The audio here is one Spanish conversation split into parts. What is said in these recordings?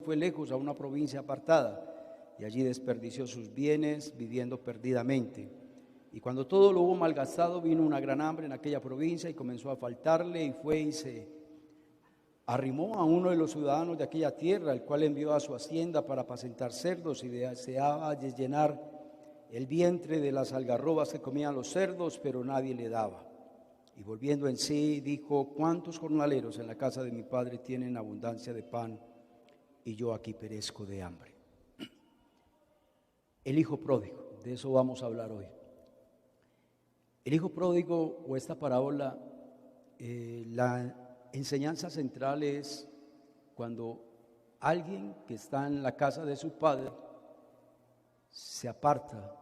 fue lejos a una provincia apartada, y allí desperdició sus bienes viviendo perdidamente. Y cuando todo lo hubo malgastado, vino una gran hambre en aquella provincia y comenzó a faltarle, y fue y se arrimó a uno de los ciudadanos de aquella tierra, el cual envió a su hacienda para apacentar cerdos, y deseaba llenar el vientre de las algarrobas que comían los cerdos, pero nadie le daba. Y volviendo en sí, dijo: ¿cuántos jornaleros en la casa de mi padre tienen abundancia de pan, y yo aquí perezco de hambre? El hijo pródigo, de eso vamos a hablar hoy. El hijo pródigo, o esta parábola, la enseñanza central es cuando alguien que está en la casa de su padre se aparta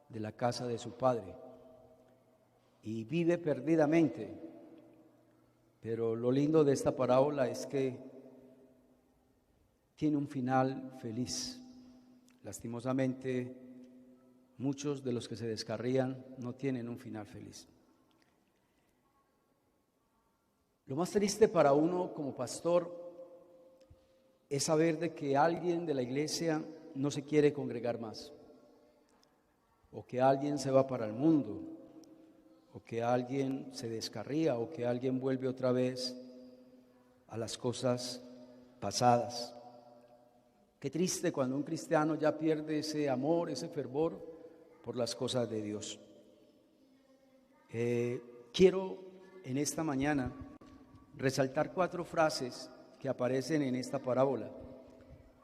de la casa de su padre y vive perdidamente. Pero lo lindo de esta parábola es que tiene un final feliz. Lastimosamente, muchos de los que se descarrían no tienen un final feliz. Lo más triste para uno como pastor es saber de que alguien de la iglesia no se quiere congregar más, o que alguien se va para el mundo, o que alguien se descarría, o que alguien vuelve otra vez a las cosas pasadas. Qué triste cuando un cristiano ya pierde ese amor, ese fervor por las cosas de Dios. Quiero en esta mañana resaltar 4 frases que aparecen en esta parábola.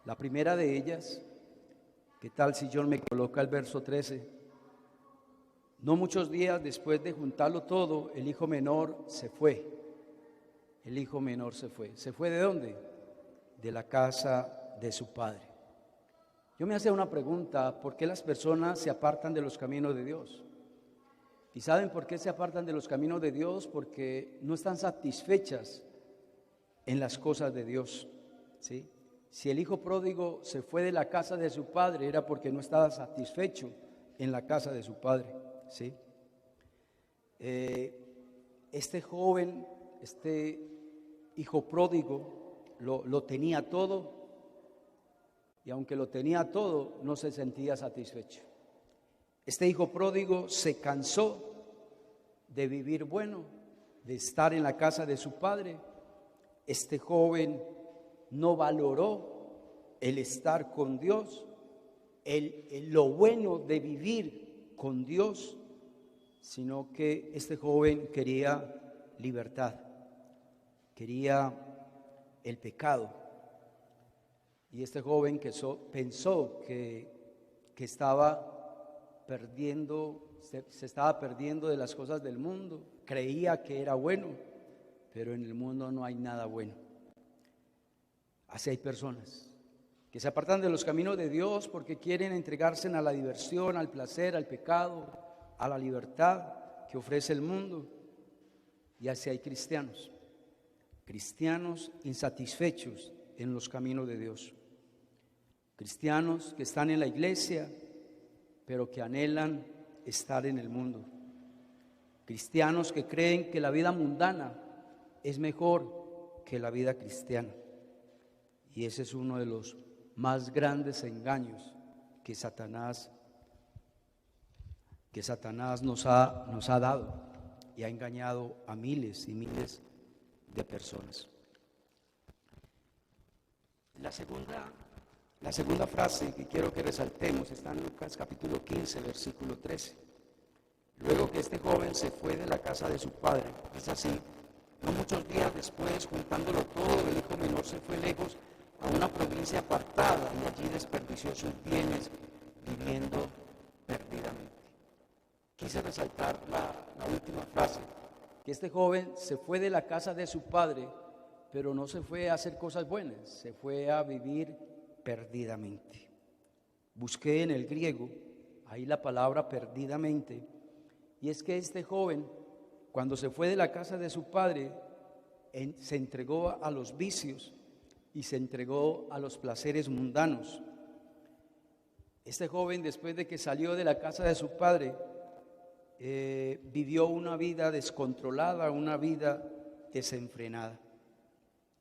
La primera de ellas, ¿qué tal si John me coloca el verso 13? No muchos días después de juntarlo todo, el hijo menor se fue. El hijo menor se fue. ¿Se fue de dónde? De la casa de su padre. Yo me hacía una pregunta: ¿por qué las personas se apartan de los caminos de Dios? ¿Y saben por qué se apartan de los caminos de Dios? Porque no están satisfechas en las cosas de Dios, ¿sí? Si el hijo pródigo se fue de la casa de su padre, era porque no estaba satisfecho en la casa de su padre, ¿sí? Este joven, este hijo pródigo, lo tenía todo, y aunque lo tenía todo, no se sentía satisfecho. Este hijo pródigo se cansó de vivir bueno, de estar en la casa de su padre. Este joven no valoró el estar con Dios, lo bueno de vivir con Dios, sino que este joven quería libertad, quería el pecado. Y este joven pensó que estaba se estaba perdiendo de las cosas del mundo, creía que era bueno, pero en el mundo no hay nada bueno. Así hay personas que se apartan de los caminos de Dios porque quieren entregarse a la diversión, al placer, al pecado, a la libertad que ofrece el mundo. Y así hay cristianos insatisfechos en los caminos de Dios, cristianos que están en la iglesia pero que anhelan estar en el mundo, cristianos que creen que la vida mundana es mejor que la vida cristiana. Y ese es uno de los más grandes engaños que Satanás nos ha dado, y ha engañado a miles y miles de personas. La segunda frase que quiero que resaltemos está en Lucas capítulo 15, versículo 13. Luego que este joven se fue de la casa de su padre, es así, no muchos días después, juntándolo todo, el hijo menor se fue lejos a una provincia apartada, y allí desperdició sus bienes viviendo perdidamente. Quise resaltar la última frase, que este joven se fue de la casa de su padre, pero no se fue a hacer cosas buenas, se fue a vivir perdidamente. Busqué en el griego, ahí la palabra perdidamente, y es que este joven, cuando se fue de la casa de su padre, se entregó a los vicios y se entregó a los placeres mundanos. Este joven, después de que salió de la casa de su padre, vivió una vida descontrolada, una vida desenfrenada.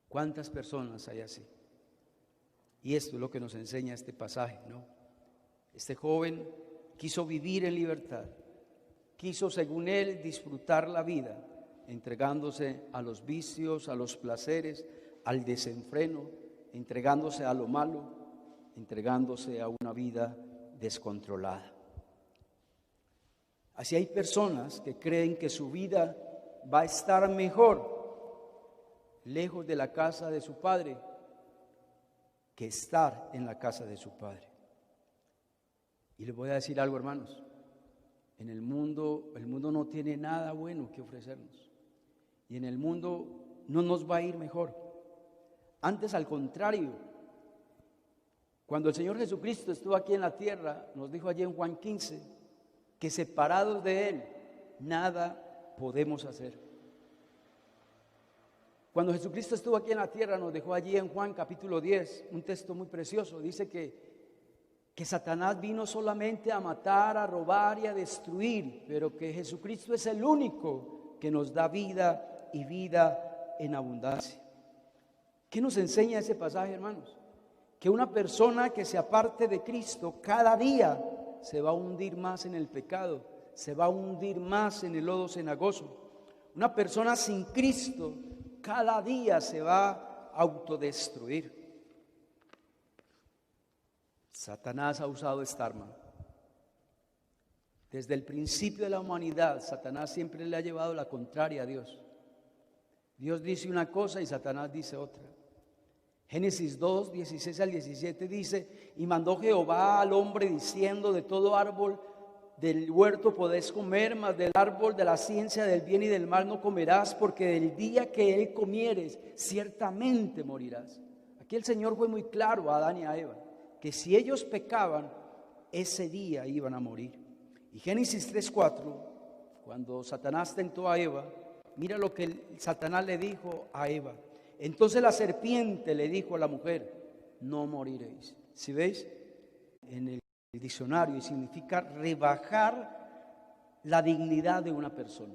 ¿Cuántas personas hay así? Y esto es lo que nos enseña este pasaje, ¿no? Este joven quiso vivir en libertad, quiso, según él, disfrutar la vida, entregándose a los vicios, a los placeres, al desenfreno, entregándose a lo malo, entregándose a una vida descontrolada. Así hay personas que creen que su vida va a estar mejor lejos de la casa de su padre que estar en la casa de su padre. Y les voy a decir algo, hermanos, el mundo no tiene nada bueno que ofrecernos. Y en el mundo no nos va a ir mejor. Antes, al contrario, cuando el Señor Jesucristo estuvo aquí en la tierra, nos dijo allí en Juan 15, que separados de Él, nada podemos hacer. Cuando Jesucristo estuvo aquí en la tierra, nos dejó allí en Juan capítulo 10, un texto muy precioso. Dice que Satanás vino solamente a matar, a robar y a destruir, pero que Jesucristo es el único que nos da vida y vida en abundancia. ¿Qué nos enseña ese pasaje, hermanos? Que una persona que se aparte de Cristo cada día se va a hundir más en el pecado, se va a hundir más en el lodo cenagoso. Una persona sin Cristo cada día se va a autodestruir. Satanás ha usado esta arma. Desde el principio de la humanidad, Satanás siempre le ha llevado la contraria a Dios. Dios dice una cosa y Satanás dice otra. Génesis 2, 16 al 17 dice: y mandó Jehová al hombre diciendo: de todo árbol del huerto podés comer, mas del árbol de la ciencia del bien y del mal no comerás, porque del día que él comieres, ciertamente morirás. Aquí el Señor fue muy claro a Adán y a Eva, que si ellos pecaban, ese día iban a morir. Y Génesis 3, 4, cuando Satanás tentó a Eva, mira lo que Satanás le dijo a Eva. Entonces la serpiente le dijo a la mujer: no moriréis. ¿Sí veis? En el diccionario, y significa rebajar la dignidad de una persona.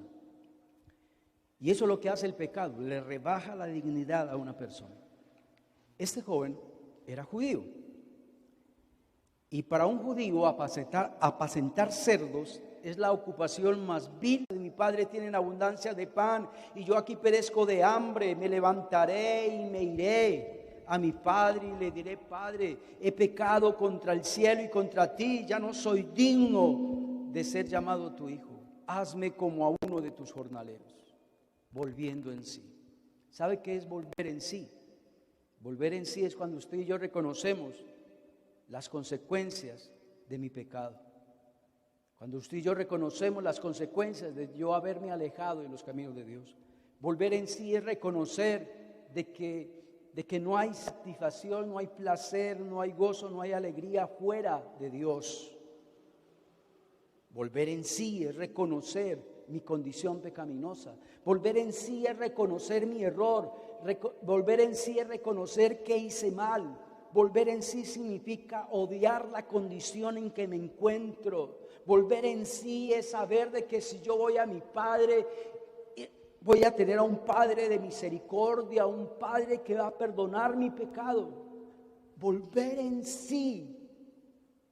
Y eso es lo que hace el pecado, le rebaja la dignidad a una persona. Este joven era judío. Y para un judío apacentar cerdos es la ocupación más vil. Mi padre tiene abundancia de pan y yo aquí perezco de hambre. Me levantaré y me iré a mi padre y le diré: Padre, he pecado contra el cielo y contra ti, ya no soy digno de ser llamado tu hijo. Hazme como a uno de tus jornaleros. Volviendo en sí. ¿Sabe qué es volver en sí? Volver en sí es cuando usted y yo reconocemos las consecuencias de mi pecado. Cuando usted y yo reconocemos las consecuencias de yo haberme alejado de los caminos de Dios. Volver en sí es reconocer de que no hay satisfacción, no hay placer, no hay gozo, no hay alegría fuera de Dios. Volver en sí es reconocer mi condición pecaminosa. Volver en sí es reconocer mi error. Volver en sí es reconocer que hice mal. Volver en sí significa odiar la condición en que me encuentro. Volver en sí es saber de que si yo voy a mi Padre, voy a tener a un Padre de misericordia, un Padre que va a perdonar mi pecado. Volver en sí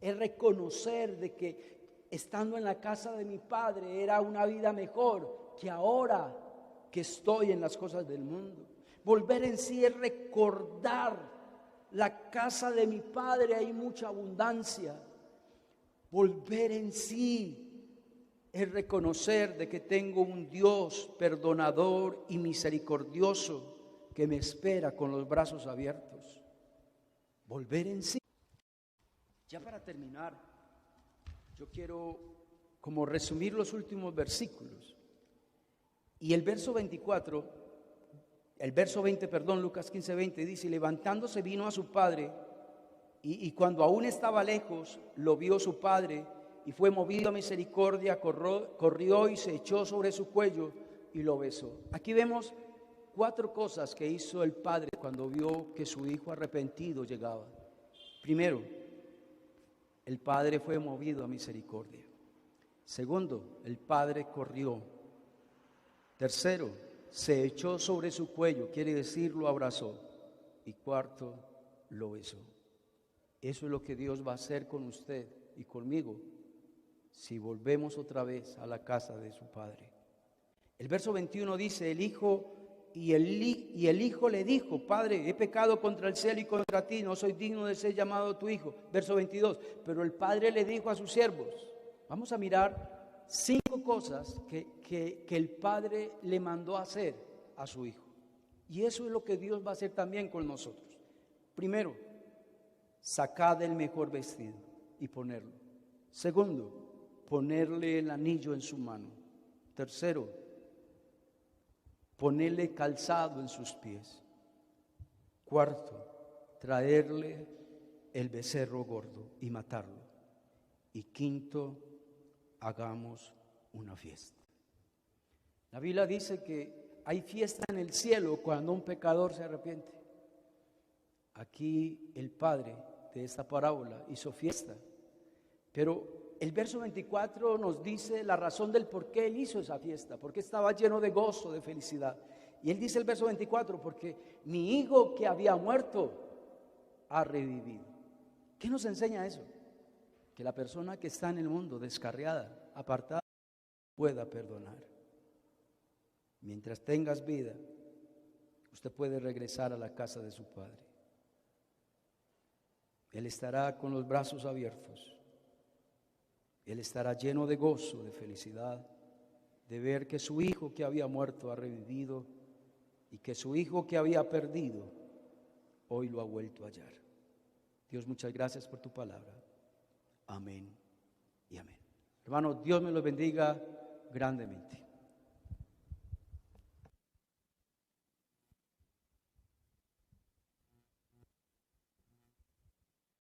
es reconocer de que estando en la casa de mi Padre era una vida mejor que ahora que estoy en las cosas del mundo. Volver en sí es recordar: la casa de mi Padre hay mucha abundancia. Volver en sí es reconocer de que tengo un Dios perdonador y misericordioso que me espera con los brazos abiertos. Volver en sí. Ya para terminar, yo quiero como resumir los últimos versículos. Y el verso 24... El verso 20, Lucas 15, 20 dice: y levantándose vino a su padre, y cuando aún estaba lejos, lo vio su padre, y fue movido a misericordia, corrió y se echó sobre su cuello y lo besó. Aquí vemos 4 cosas que hizo el padre cuando vio que su hijo arrepentido llegaba. Primero, el padre fue movido a misericordia. Segundo, el padre corrió. Tercero, se echó sobre su cuello, quiere decir lo abrazó. Y cuarto, lo besó. Eso es lo que Dios va a hacer con usted y conmigo si volvemos otra vez a la casa de su Padre. El verso 21 dice, el hijo le dijo, Padre, he pecado contra el cielo y contra ti, no soy digno de ser llamado tu hijo. Verso 22, pero el Padre le dijo a sus siervos, vamos a mirar 5 cosas que el Padre le mandó a hacer a su hijo. Y eso es lo que Dios va a hacer también con nosotros. Primero, sacad el mejor vestido y ponerlo. Segundo, ponerle el anillo en su mano. Tercero, ponerle calzado en sus pies. Cuarto, traerle el becerro gordo y matarlo. Y quinto, hagamos una fiesta. La Biblia dice que hay fiesta en el cielo cuando un pecador se arrepiente. Aquí el padre de esta parábola hizo fiesta, pero el verso 24 nos dice la razón del por qué él hizo esa fiesta, porque estaba lleno de gozo, de felicidad. Y él dice el verso 24, porque mi hijo que había muerto ha revivido. ¿Qué nos enseña eso? Que la persona que está en el mundo descarriada, apartada, pueda perdonar. Mientras tengas vida, usted puede regresar a la casa de su Padre. Él estará con los brazos abiertos. Él estará lleno de gozo, de felicidad, de ver que su hijo que había muerto ha revivido y que su hijo que había perdido hoy lo ha vuelto a hallar. Dios, muchas gracias por tu palabra. Amén y amén. Hermanos, Dios me los bendiga grandemente.